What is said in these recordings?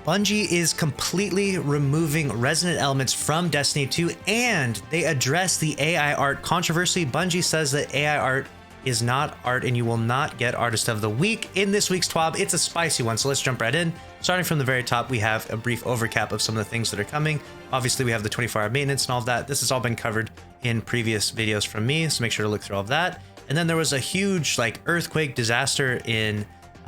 Bungie is completely removing Resonant elements from Destiny 2, and they address the AI art controversy. Bungie says that AI art is not art and you will not get Artist of the Week in this week's TWAB. It's a spicy one, so let's jump right in. Starting from the very top, we have a brief overcap of some of the things that are coming. Obviously, we have the 24-hour maintenance and all of that. This has all been covered in previous videos from me, so make sure to look through all of that. And then there was a huge earthquake disaster in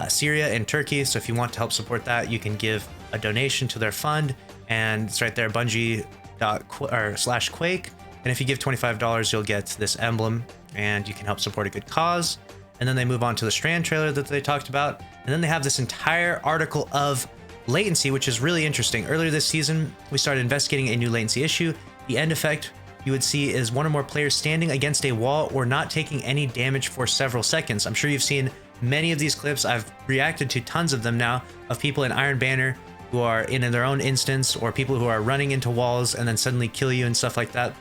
Syria and Turkey, so if you want to help support that, you can give a donation to their fund, and it's right there, Bungie.com/Quake. And if you give $25, you'll get this emblem, and you can help support a good cause. And then they move on to the Strand trailer that they talked about, and then they have this entire article of latency, which is really interesting. Earlier this season, we started investigating a new latency issue. The end effect you would see is one or more players standing against a wall or not taking any damage for several seconds. I'm sure you've seen many of these clips. I've reacted to tons of them now of people in Iron Banner who are in their own instance, or people who are running into walls and then suddenly kill you and stuff like that.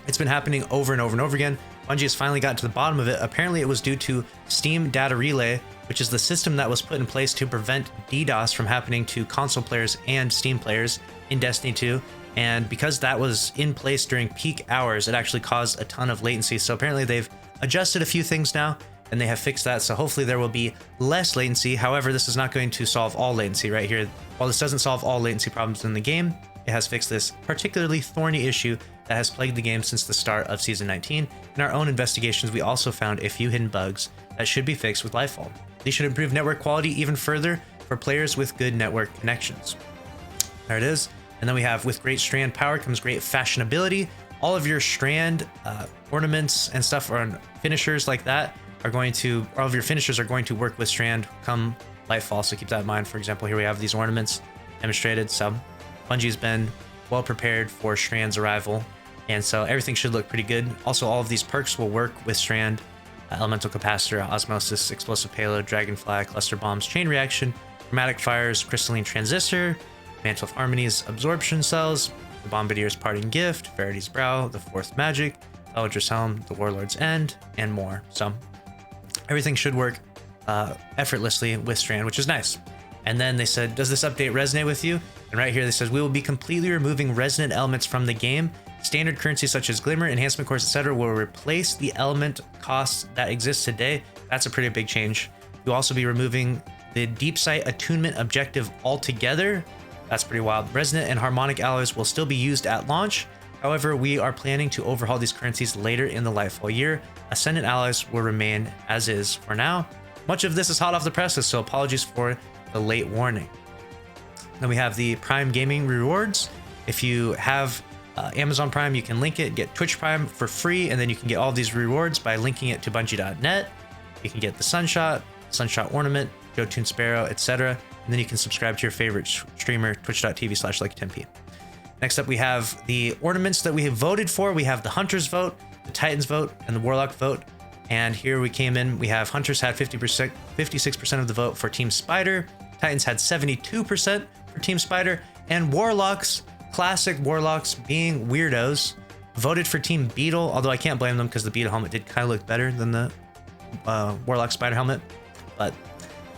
It's been happening over and over and over again. Bungie has finally got to the bottom of it. Apparently it was due to Steam Data Relay, which is the system that was put in place to prevent DDoS from happening to console players and Steam players in Destiny 2. And because that was in place during peak hours, it actually caused a ton of latency. So apparently they've adjusted a few things now, and they have fixed that. So hopefully there will be less latency. However, this is not going to solve all latency right here. While this doesn't solve all latency problems in the game, it has fixed this particularly thorny issue that has plagued the game since the start of Season 19. In our own investigations, we also found a few hidden bugs that should be fixed with lightfall. These should improve network quality even further for players with good network connections. There it is. And then we have, with great strand power comes great fashionability. All of your strand ornaments and stuff on finishers like that are going to, all of your finishers are going to work with strand come lightfall. So keep that in mind. For example, here we have these ornaments demonstrated. So Bungie's been well prepared for strand's arrival, and so everything should look pretty good. Also, all of these perks will work with strand: elemental capacitor, osmosis, explosive payload, dragonfly, cluster bombs, chain reaction, chromatic fires, crystalline transistor, mantle of harmonies, absorption cells, the bombardier's parting gift, verity's brow, the fourth magic, Eldritch's helm, the warlord's end, and more. So everything should work effortlessly with strand, which is nice. And then they said, does this update resonate with you? And right here they says, we will be completely removing resonant elements from the game. Standard currency such as glimmer, enhancement cores, etc. will replace the element costs that exist today. That's a pretty big change. You'll also be removing the deep sight attunement objective altogether. That's pretty wild. Resonant and harmonic alloys will still be used at launch. However, we are planning to overhaul these currencies later in the Lightfall year. Ascendant alloys will remain as is for now. Much of this is hot off the presses, so apologies for the late warning. Then we have the Prime Gaming rewards. If you have Amazon Prime, you can link it, get Twitch Prime for free, and then you can get all of these rewards by linking it to Bungie.net. You can get the Sunshot Ornament, Jotun Sparrow, etc. And then you can subscribe to your favorite streamer, twitch.tv/LUCKYY10p. Next up, we have the ornaments that we have voted for. We have the Hunters vote, the Titans vote, and the Warlock vote. And here we came in, we have Hunters had 56% of the vote for Team Spider. Titans had 72% for Team Spider. And Warlocks, classic Warlocks being weirdos, voted for Team Beetle, although I can't blame them because the Beetle helmet did kind of look better than the Warlock Spider helmet. But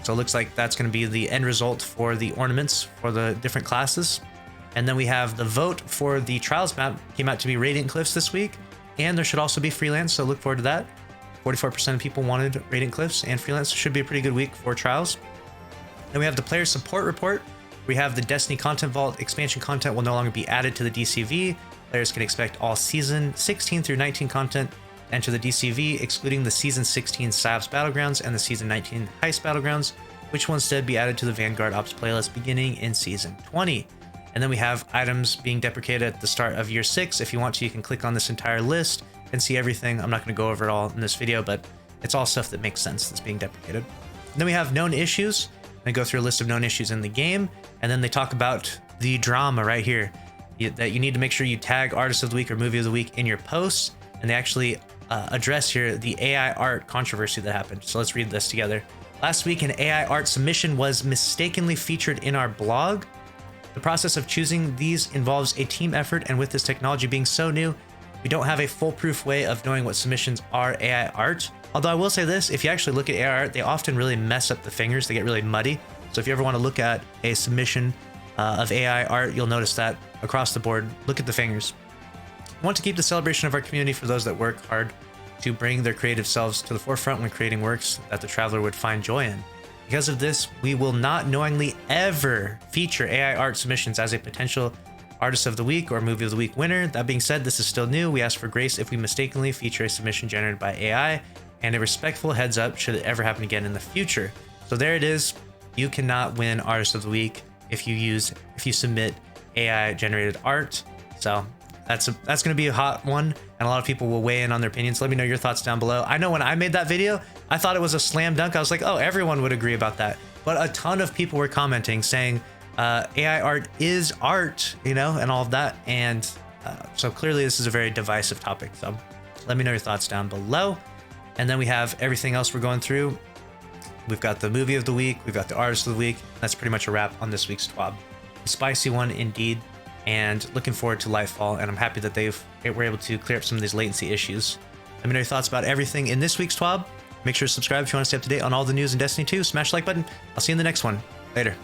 so it looks like that's going to be the end result for the ornaments for the different classes. And then we have the vote for the Trials map, came out to be Radiant Cliffs this week, and there should also be Freelance, so look forward to that. 44% of people wanted Radiant Cliffs, and Freelance should be a pretty good week for Trials. Then we have the player support report. We have the Destiny Content Vault expansion content will no longer be added to the DCV. Players can expect all Season 16 through 19 content enter the DCV, excluding the Season 16 SAVs Battlegrounds and the Season 19 Heist Battlegrounds, which will instead be added to the Vanguard Ops playlist beginning in Season 20. And then we have items being deprecated at the start of Year 6. If you want to, you can click on this entire list and see everything. I'm not going to go over it all in this video, but it's all stuff that makes sense that's being deprecated. And then we have known issues. They go through a list of known issues in the game, and then they talk about the drama right here, that you need to make sure you tag Artist of the Week or Movie of the Week in your posts, and they actually address here the AI art controversy that happened. So let's read this together. Last week, an AI art submission was mistakenly featured in our blog. The process of choosing these involves a team effort, and with this technology being so new, we don't have a foolproof way of knowing what submissions are AI art. Although I will say this, if you actually look at AI art, they often really mess up the fingers. They get really muddy. So if you ever want to look at a submission of AI art. You'll notice that across the board. Look at the fingers. I want to keep the celebration of our community for those that work hard to bring their creative selves to the forefront when creating works that the traveler would find joy in. Because of this, we will not knowingly ever feature AI art submissions as a potential Artist of the Week or Movie of the Week winner. That being said, this is still new. We ask for grace if we mistakenly feature a submission generated by AI, and a respectful heads up should it ever happen again in the future. So there it is. You cannot win Artist of the Week if you submit AI generated art. So that's going to be a hot one, and a lot of people will weigh in on their opinions. Let me know your thoughts down below. I know when I made that video, I thought it was a slam dunk. I was like, oh, everyone would agree about that. But a ton of people were commenting saying AI art is art, you know, and all of that. And so clearly this is a very divisive topic. So let me know your thoughts down below. And then we have everything else we're going through. We've got the Movie of the Week. We've got the Artist of the Week. That's pretty much a wrap on this week's Twab. A spicy one indeed. And looking forward to Lightfall. And I'm happy that they were able to clear up some of these latency issues. Let me know your thoughts about everything in this week's Twab. Make sure to subscribe if you want to stay up to date on all the news in Destiny 2. Smash the like button. I'll see you in the next one. Later.